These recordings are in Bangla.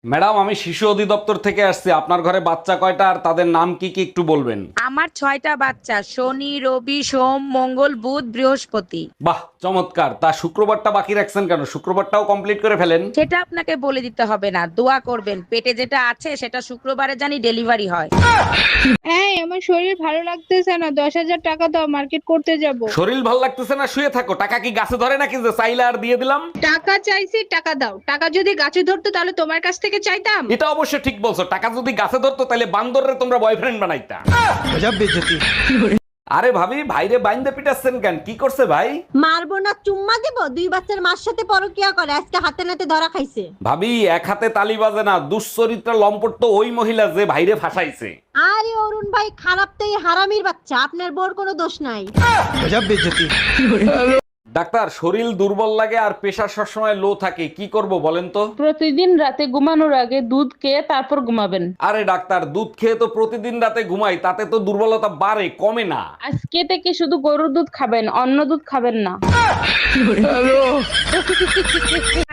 ম্যাডাম, আমি শিশু অধিদপ্তর থেকে আসছি। আপনার ঘরে বাচ্চা কয়টা আর তাদের নাম কি কি একটু বলবেন? আমার 6টা বাচ্চা, শনি রবি সোম মঙ্গল বুধ বৃহস্পতি। বাহ, চমৎকার। তা শুক্রবারটা বাকি রাখছেন কেন? শুক্রবারটাও কমপ্লিট করে ফেলেন। সেটা আপনাকে বলে দিতে হবে না, দোয়া করবেন পেটে যেটা আছে সেটা শুক্রবারে জানি ডেলিভারি হয়। এই আমার শরীর ভালো লাগতেছে না, 10,000 টাকা দাও, মার্কেট করতে যাব। শরীর ভাল লাগতেছে না, শুয়ে থাকো। টাকা কি গাছে ধরে নাকি যে চাইলে আর দিয়ে দিলাম? টাকা চাইছি, টাকা দাও। টাকা যদি গাছে ধরতো তাহলে তোমার কাছ থেকে চাইতাম। এটা অবশ্য ঠিক বলছো। টাকা যদি গাছে ধরতো তাহলে বান্দররে তোমরা বয়ফ্রেন্ড বানাইতা। আরে ভাবি, ভাইরে বাইন্দে পিটাচ্ছেন কেন? কি করছে ভাই? মারবো না, চুম্মা দিব। 2 বাচ্চার মার সাথে পরকিয়া করে, আজকে হাতে নাতে ধরা খাইছে। ভাবি, এক হাতে তালি বাজে না। দুশ্চরিত্রা লম্পট তো ওই মহিলা যে ভাইরে ফাঁসাইছে। আরে অরুণ ভাই, খারাপ তো এই হারামির বাচ্চা, আপনার বোর কোনো দোষ নাই। ডাক্তার, শরীর দুর্বল লাগে আর প্রেশার সবসময় লো থাকে, কি করব বলেন তো? প্রতিদিন রাতে ঘুমানোর আগে দুধ খেয়ে তারপর ঘুমাবেন। আরে ডাক্তার, দুধ খেয়ে তো প্রতিদিন রাতে ঘুমাই, তাতে তো দুর্বলতা বাড়ে, কমে না। আজকে থেকে শুধু গরুর দুধ খাবেন, অন্য দুধ খাবেন না।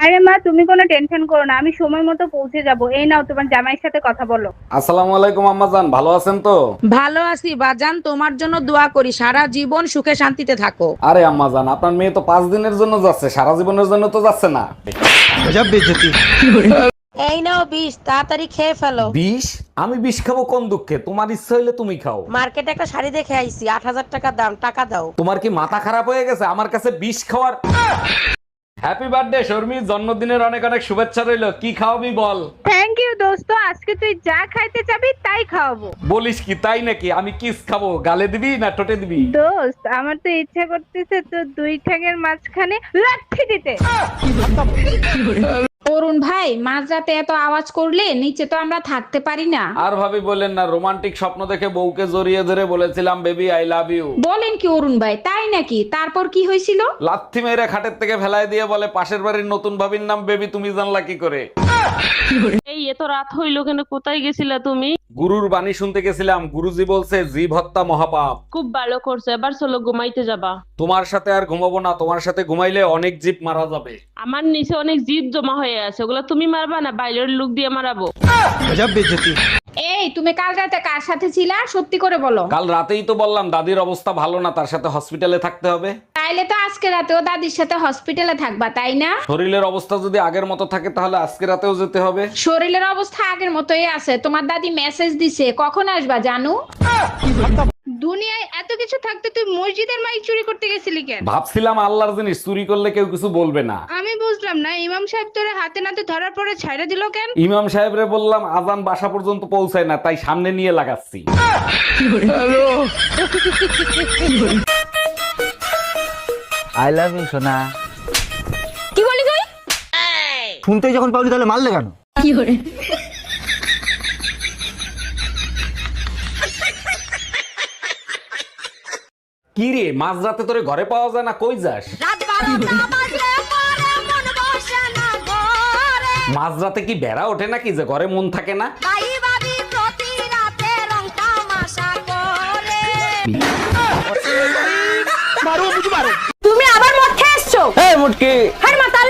আরে মা, তুমি কোনো টেনশন করো না, আমি সময় মতো পৌঁছে যাব। এই নাও, তোমার জামাইয়ের সাথে কথা বলো। আসসালামু আলাইকুম আম্মাজান, ভালো আছেন তো? ভালো আছি বাজান, তোমার জন্য দোয়া করি সারা জীবন সুখে শান্তিতে থাকো। আরে আম্মাজান, আপনার মেয়ে তো 5 দিনের জন্য যাচ্ছে, সারা জীবনের জন্য তো যাচ্ছে না। এই নাও বিষ, তাড়াতাড়ি খেয়ে ফেলো। বিষ? আমি বিষ খাবো কোন দুঃখে? তোমার ইচ্ছা হইলে তুমি খাও। মার্কেটে একটা শাড়ি দেখে আইছি, 8,000 টাকা দাম, টাকা দাও। তোমার কি মাথা খারাপ হয়ে গেছে আমার কাছে বিষ খাওয়ার? হ্যাপি বার্থডে শর্মি, জন্মদিনের অনেক অনেক শুভেচ্ছা রইলো। কি খাওয়াবি বল? থ্যাংক ইউ দোস্ত, আজকে তুই যা খাইতে চাবি তাই খাওয়াবো। বলিস কি, তাই নাকি? আমি কিস খাবো, গালে দিবি না ঠোঁটে দিবি? দোস্ত, আমার তো ইচ্ছা করতেছে তো 2 ঠ্যাঙের মাঝখানে লাঠি দিতে। অরুণ ভাই, মাঝরাতে এত আওয়াজ করলে নিচে তো আমরা থাকতে পারি না। আর ভাবি বললেন না, রোমান্টিক স্বপ্ন দেখে বউকে জড়িয়ে ধরে বলেছিলাম বেবি আই লাভ ইউ। বলেন কি অরুণ ভাই, তাই নাকি? তারপর কি হয়েছিল? লাথি মেরে খাটের থেকে ফেলায় দিয়ে বলে পাশের বাড়ির নতুন ভাবির নাম বেবি, তুমি জানলা কি করে? এই এত রাত হইলো কেন, কোথায় গেছিলা তুমি? গুরুর বাণী শুনতে গেছিলাম। গুরুজি বলছে জীব হত্যা মহাপাপ। খুব ভালো করছো, এবার চলো ঘুমাইতে যাবা। তোমার সাথে আর ঘুমাবো না, তোমার সাথে ঘুমাইলে অনেক জীব মারা যাবে। আমার নিচে অনেক জিদ জমা হয়ে আছে, ওগুলো তুমি মারবা না বাইরের লোক দিয়ে মারাবো। এই, তুমি কাল রাতে কার সাথে ছিলা? সত্যি করে বলো। কাল রাতেই তো বললাম দাদির অবস্থা ভালো না, তার সাথে হসপিটালে থাকতে হবে। তাইলে তো আজকে রাতেও দাদির সাথে হসপিটালে থাকবা, তাই না? শরীরের অবস্থা যদি আগের মতো থাকে তাহলে আজকে রাতেও যেতে হবে। শরীরের অবস্থা আগের মতোই আছে। তোমার দাদি মেসেজ দিছে, কখন আসবা জানু? দুনিয়ায় এত কিছু থাকতে তুই মসজিদের মাইক চুরি করতে গেছিলি কেন? ভাবছিলাম আল্লাহর জিনিস চুরি করলে কেউ কিছু বলবে না। আমি বুঝলাম না, ইমাম সাহেব তোরে হাতে নাতে ধরার পরে ছাইড়া দিল কেন? ইমাম সাহেবরে বললাম আজান বাসা পর্যন্ত পৌঁছায় না, তাই সামনে নিয়ে লাগাচ্ছি। আই লাভ ইউ সোনা। কি বলি তুই? শুনতেই যখন পাবলি তাহলে মারলে কেন? কি করে? কি রে, মাঝরাতে তোরে ঘরে পাওয়া যায় না, কই যাস? রাত 12টা বাজলে পরে মন বসে না ঘরে। মাঝরাতে কি বেড়া ওঠে নাকি যে ঘরে মন থাকে না? ভাই ভাবি প্রতি রাতে রং তামাশা করে। তুমি আবার মদ খেয়ে এসছো? এই মুটকি, হার মাতাল।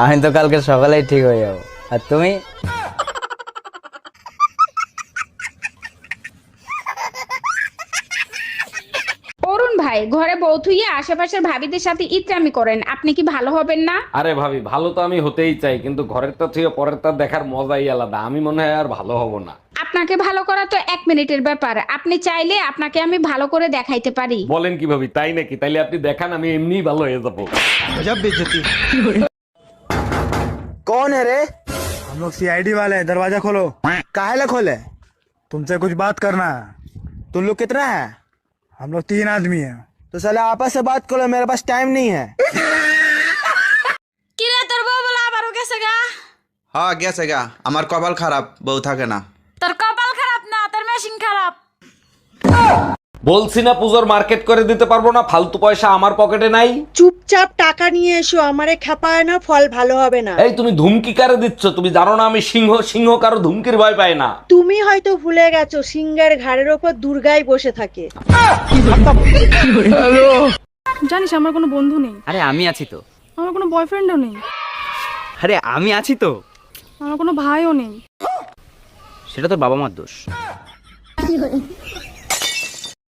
আমি তো কালকে সকালেই ঠিক হয়ে যাবো, আর তুমি? অরুণ ভাই, ঘরে বউ থুইয়ে আশেপাশের ভাবিদের সাথে ইত্রামি করেন, আপনি কি ভালো হবেন না? আরে ভাবি, ভালো তো আমি হতেই চাই, কিন্তু ঘরেরটা থেকে পরেরটা দেখার মজাই আলাদা। আমি মনে হয় আর ভালো হব না। আপনাকে ভালো করা তো 1 মিনিটের ব্যাপার। আপনি চাইলে আপনাকে আমি ভালো করে দেখাইতে পারি। বলেন কি ভাবি, তাই নাকি? তাইলে আপনি দেখান, আমি এমনিই ভালো হয়ে যাবো। कौन है रे? हम लोग सीआईडी वाले हैं, दरवाजा खोलो। काहे खोले? तुमसे कुछ बात करना है। तुम लोग कितना है? हम लोग 3 आदमी हैं। तो साले आपस से बात करो, मेरे पास टाइम नहीं है। কি রে, তোর বউ বলে আবারও গেছে গা? হ্যাঁ গেছে গা, আমার কপাল খারাপ, বউ থাকে না। তোর কপাল খারাপ না, তোর মেশিন খারাপ। বলছি না পুজোর মার্কেট করে দিতে পারবো না, ফালতু পয়সা আমার পকেটে নাই। চুপচাপ টাকা নিয়ে এসো, আমারে খেপায় না, ফল ভালো হবে না। এই তুমি ধুমকি কারে দিচ্ছ? তুমি জানো না আমি সিংহ, সিংহ কারো ধুমকির ভয় পায় না। তুমি হয়তো ভুলে গেছো, সিংহের ঘাড়ের ওপর দুর্গাই বসে থাকে। জানিস আমার কোনো বন্ধু নেই, আরে আমি আছি তো। আমার কোনো বয়ফ্রেন্ডও নেই। আরে আমি আছি তো। আমার কোনো ভাইও নেই। সেটা তোর বাবা মার দোষ।